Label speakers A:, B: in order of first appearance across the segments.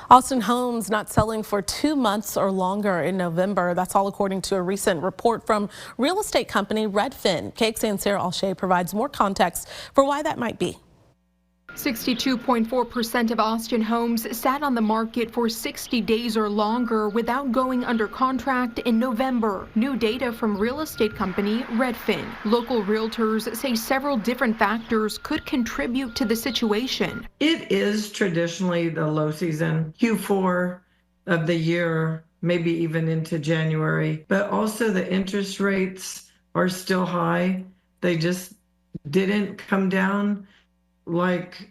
A: Austin homes not selling for 2 months or longer in November. That's all according to a recent report from real estate company Redfin. KXAN Sarah Alshay provides more context for why that might be.
B: 62.4% of Austin homes sat on the market for 60 days or longer without going under contract in November. New data from real estate company Redfin. Local realtors say several different factors could contribute to the situation.
C: It is traditionally the low season, Q4 of the year, maybe even into January, but also the interest rates are still high. They just didn't come down like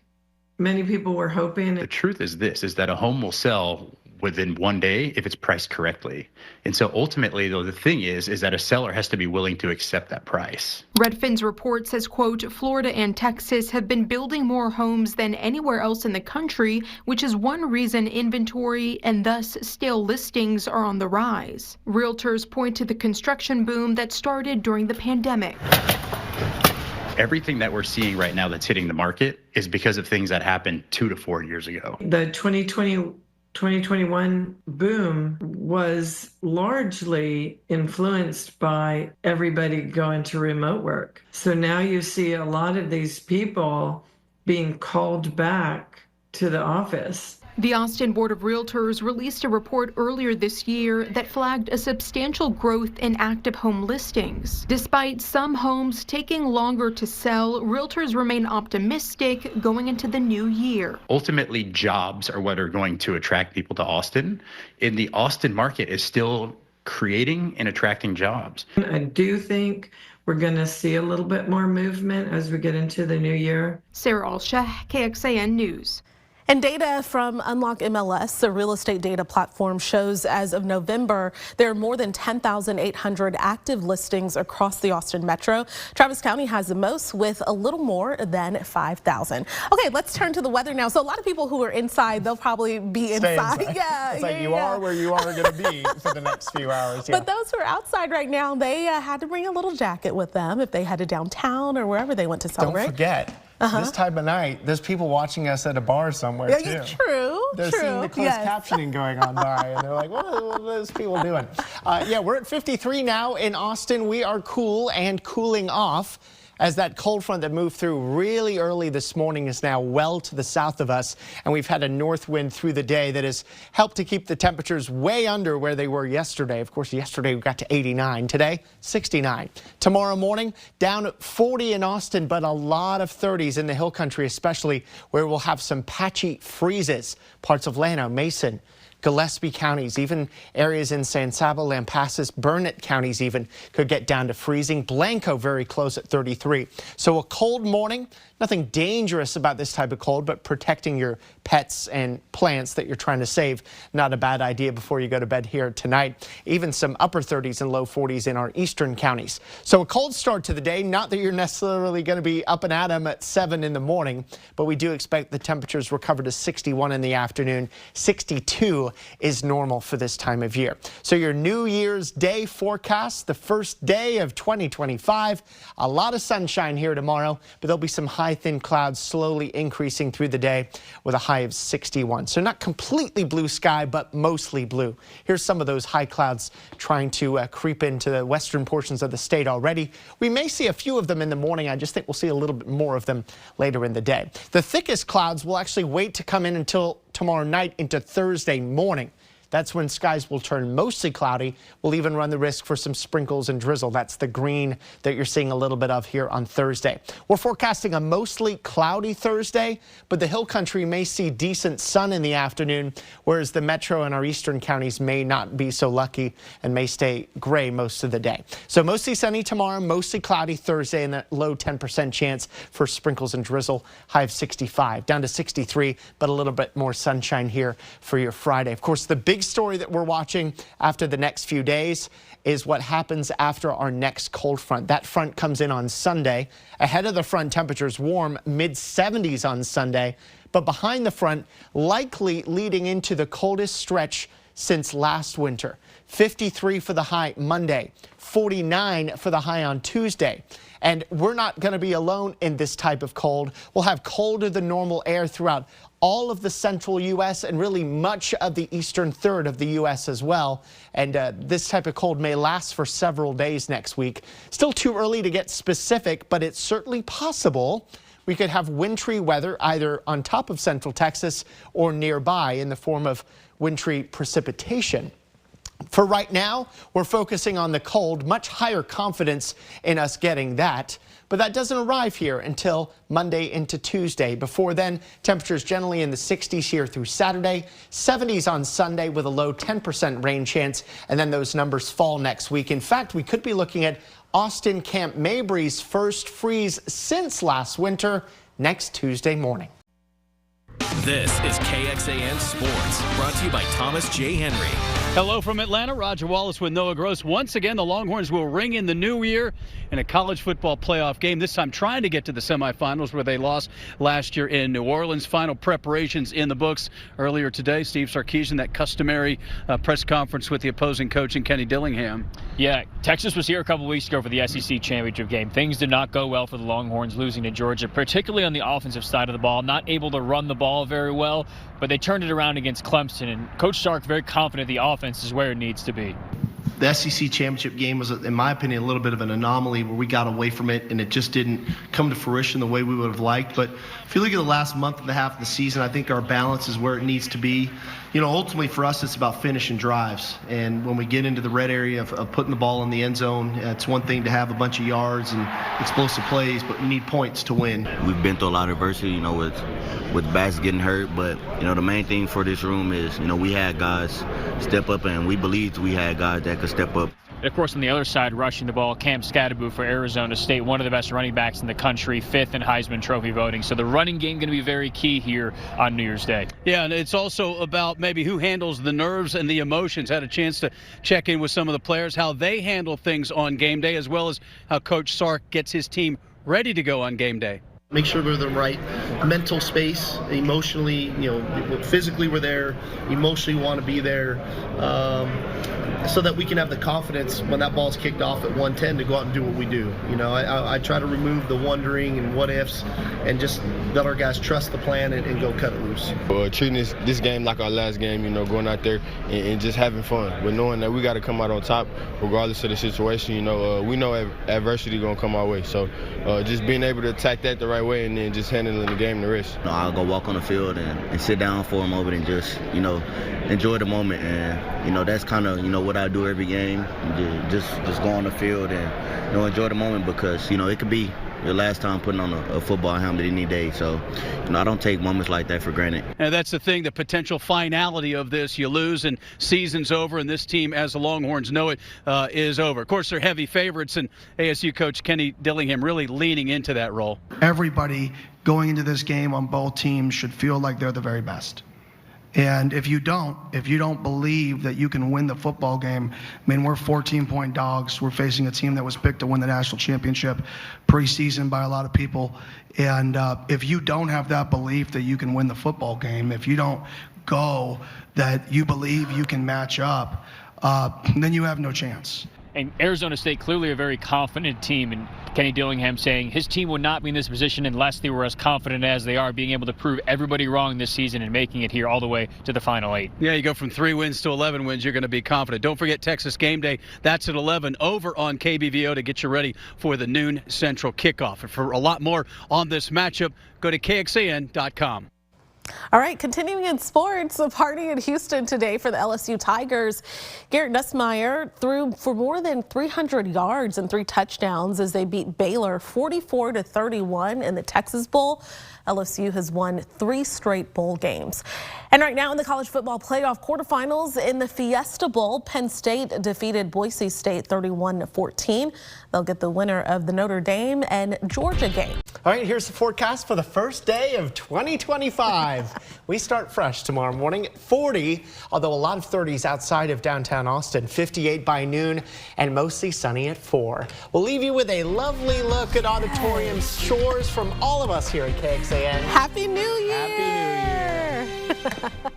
C: many people were hoping.
D: The truth is this, is that a home will sell within 1 day if it's priced correctly. And so ultimately, though, the thing is that a seller has to be willing to accept that price.
B: Redfin's report says, quote, Florida and Texas have been building more homes than anywhere else in the country, which is one reason inventory and thus stale listings are on the rise. Realtors point to the construction boom that started during the pandemic.
D: Everything that we're seeing right now that's hitting the market is because of things that happened 2 to 4 years ago.
C: The 2021 boom was largely influenced by everybody going to remote work. So now you see a lot of these people being called back to the office.
B: The Austin Board of Realtors released a report earlier this year that flagged a substantial growth in active home listings. Despite some homes taking longer to sell, realtors remain optimistic going into the new year.
D: Ultimately, jobs are what are going to attract people to Austin, and the Austin market is still creating and attracting jobs.
C: I do think we're going to see a little bit more movement as we get into the new year.
B: Sarah Alshay, KXAN News.
A: And data from Unlock MLS, a real estate data platform, shows as of November, there are more than 10,800 active listings across the Austin metro. Travis County has the most with a little more than 5,000. Okay, let's turn to the weather now. So a lot of people who are inside, they'll probably be inside.
E: Yeah, it's like you are where you are going to be for the next few hours. Yeah.
A: But those who are outside right now, they had to bring a little jacket with them if they headed downtown or wherever they went to celebrate.
E: Don't forget. This time of night, there's people watching us at a bar somewhere, too.
A: Yeah, true.
E: They're seeing the closed captioning going on by, and they're like, what are those people doing? Yeah, we're at 53 now in Austin. We are cool and cooling off as that cold front that moved through really early this morning is now well to the south of us, and we've had a north wind through the day that has helped to keep the temperatures way under where they were yesterday. Of course, yesterday we got to 89. Today, 69. Tomorrow morning, down at 40 in Austin, but a lot of 30s in the hill country, especially where we'll have some patchy freezes. Parts of Llano, Mason, Gillespie counties, even areas in San Saba, Lampasas, Burnett counties even could get down to freezing. Blanco very close at 33. So a cold morning, nothing dangerous about this type of cold, but protecting your pets and plants that you're trying to save, not a bad idea before you go to bed here tonight. Even some upper 30s and low 40s in our eastern counties. So a cold start to the day, not that you're necessarily going to be up and at 'em at 7 in the morning, but we do expect the temperatures recover to 61 in the afternoon. 62 is normal for this time of year. So your New Year's Day forecast, the first day of 2025, a lot of sunshine here tomorrow, but there'll be some high thin clouds slowly increasing through the day with a high of 61. So not completely blue sky, but mostly blue. Here's some of those high clouds trying to creep into the western portions of the state already. We may see a few of them in the morning. I just think we'll see a little bit more of them later in the day. The thickest clouds will actually wait to come in until tomorrow night into Thursday morning. That's when skies will turn mostly cloudy. We'll even run the risk for some sprinkles and drizzle. That's the green that you're seeing a little bit of here on Thursday. We're forecasting a mostly cloudy Thursday, but the hill country may see decent sun in the afternoon, whereas the metro and our eastern counties may not be so lucky and may stay gray most of the day. So mostly sunny tomorrow, mostly cloudy Thursday, and a low 10% chance for sprinkles and drizzle. High of 65, down to 63, but a little bit more sunshine here for your Friday. Of course, the big story that we're watching after the next few days is what happens after our next cold front. That front comes in on Sunday. Ahead of the front, temperatures warm, mid-70s on Sunday. But behind the front, likely leading into the coldest stretch since last winter. 53 for the high Monday, 49 for the high on Tuesday. And we're not going to be alone in this type of cold. We'll have colder than normal air throughout all of the central U.S. and really much of the eastern third of the U.S. as well. And this type of cold may last for several days next week. Still too early to get specific, but it's certainly possible we could have wintry weather either on top of Central Texas or nearby in the form of wintry precipitation. For right now, we're focusing on the cold, much higher confidence in us getting that. But that doesn't arrive here until Monday into Tuesday. Before then, temperatures generally in the 60s here through Saturday, 70s on Sunday with a low 10% rain chance, and then those numbers fall next week. In fact, we could be looking at Austin Camp Mabry's first freeze since last winter next Tuesday morning.
F: This is KXAN Sports, brought to you by Thomas J. Henry.
G: Hello from Atlanta. Roger Wallace with Noah Gross. Once again, the Longhorns will ring in the new year in a college football playoff game, this time trying to get to the semifinals where they lost last year in New Orleans. Final preparations in the books earlier today. Steve Sarkisian, that customary press conference with the opposing coach and Kenny Dillingham.
H: Yeah, Texas was here a couple weeks ago for the SEC championship game. Things did not go well for the Longhorns, losing to Georgia, particularly on the offensive side of the ball, not able to run the ball very well, but they turned it around against Clemson, and Coach Sark very confident the offense is where it needs to be.
I: The SEC championship game was, in my opinion, a little bit of an anomaly where we got away from it and it just didn't come to fruition the way we would have liked. But if you look at the last month and a half of the season, I think our balance is where it needs to be. You know, ultimately for us, it's about finishing drives. And when we get into the red area of putting the ball in the end zone, it's one thing to have a bunch of yards and explosive plays, but we need points to win.
J: We've been through a lot of adversity, you know, with backs getting hurt. But, you know, the main thing for this room is, you know, we had guys step up, and we believed we had guys that could step up.
H: Of course, on the other side, rushing the ball, Cam Scadaboo for Arizona State, one of the best running backs in the country, 5th in Heisman Trophy voting. So the running game going to be very key here on New Year's Day.
G: Yeah, and it's also about maybe who handles the nerves and the emotions. Had a chance to check in with some of the players, how they handle things on game day, as well as how Coach Sark gets his team ready to go on game day.
I: Make sure we're in the right mental space, emotionally, you know, physically we're there, emotionally want to be there, so that we can have the confidence when that ball's kicked off at 110 to go out and do what we do. You know, I try to remove the wondering and what ifs and just let our guys trust the plan and go cut it loose.
K: Treating this game like our last game, you know, going out there and just having fun, but knowing that we got to come out on top regardless of the situation. You know, we know adversity going to come our way, so just being able to attack that the right way and then just handling the game the rest.
J: You know, I'll go walk on the field and sit down for a moment and just, you know, enjoy the moment. And, you know, that's kind of, you know, what I do every game. Just go on the field and, you know, enjoy the moment because, you know, it could be your last time putting on a football helmet any day. So, you know, I don't take moments like that for granted.
G: And that's the thing, the potential finality of this. You lose and season's over, and this team, as the Longhorns know it, is over. Of course, they're heavy favorites, and ASU coach Kenny Dillingham really leaning into that role.
L: Everybody going into this game on both teams should feel like they're the very best. And if you don't believe that you can win the football game, I mean, we're 14-point dogs. We're facing a team that was picked to win the national championship preseason by a lot of people. And if you don't have that belief that you can win the football game, if you don't go that you believe you can match up, then you have no chance.
H: And Arizona State clearly a very confident team, and Kenny Dillingham saying his team would not be in this position unless they were as confident as they are, being able to prove everybody wrong this season and making it here all the way to the Final 8.
G: Yeah, you go from 3 wins to 11 wins, you're going to be confident. Don't forget Texas Game Day. That's at 11 over on KBVO to get you ready for the noon Central kickoff. And for a lot more on this matchup, go to KXAN.com.
A: All right, continuing in sports, a party in Houston today for the LSU Tigers. Garrett Nussmeier threw for more than 300 yards and 3 touchdowns as they beat Baylor 44-31 in the Texas Bowl. LSU has won 3 straight bowl games. And right now in the college football playoff quarterfinals in the Fiesta Bowl, Penn State defeated Boise State 31-14. They'll get the winner of the Notre Dame and Georgia game.
E: All right, here's the forecast for the first day of 2025. We start fresh tomorrow morning at 40, although a lot of 30s outside of downtown Austin, 58 by noon, and mostly sunny at 4. We'll leave you with a lovely look at auditorium shores from all of us here at KXAN.
A: Happy New Year!
E: Happy New Year!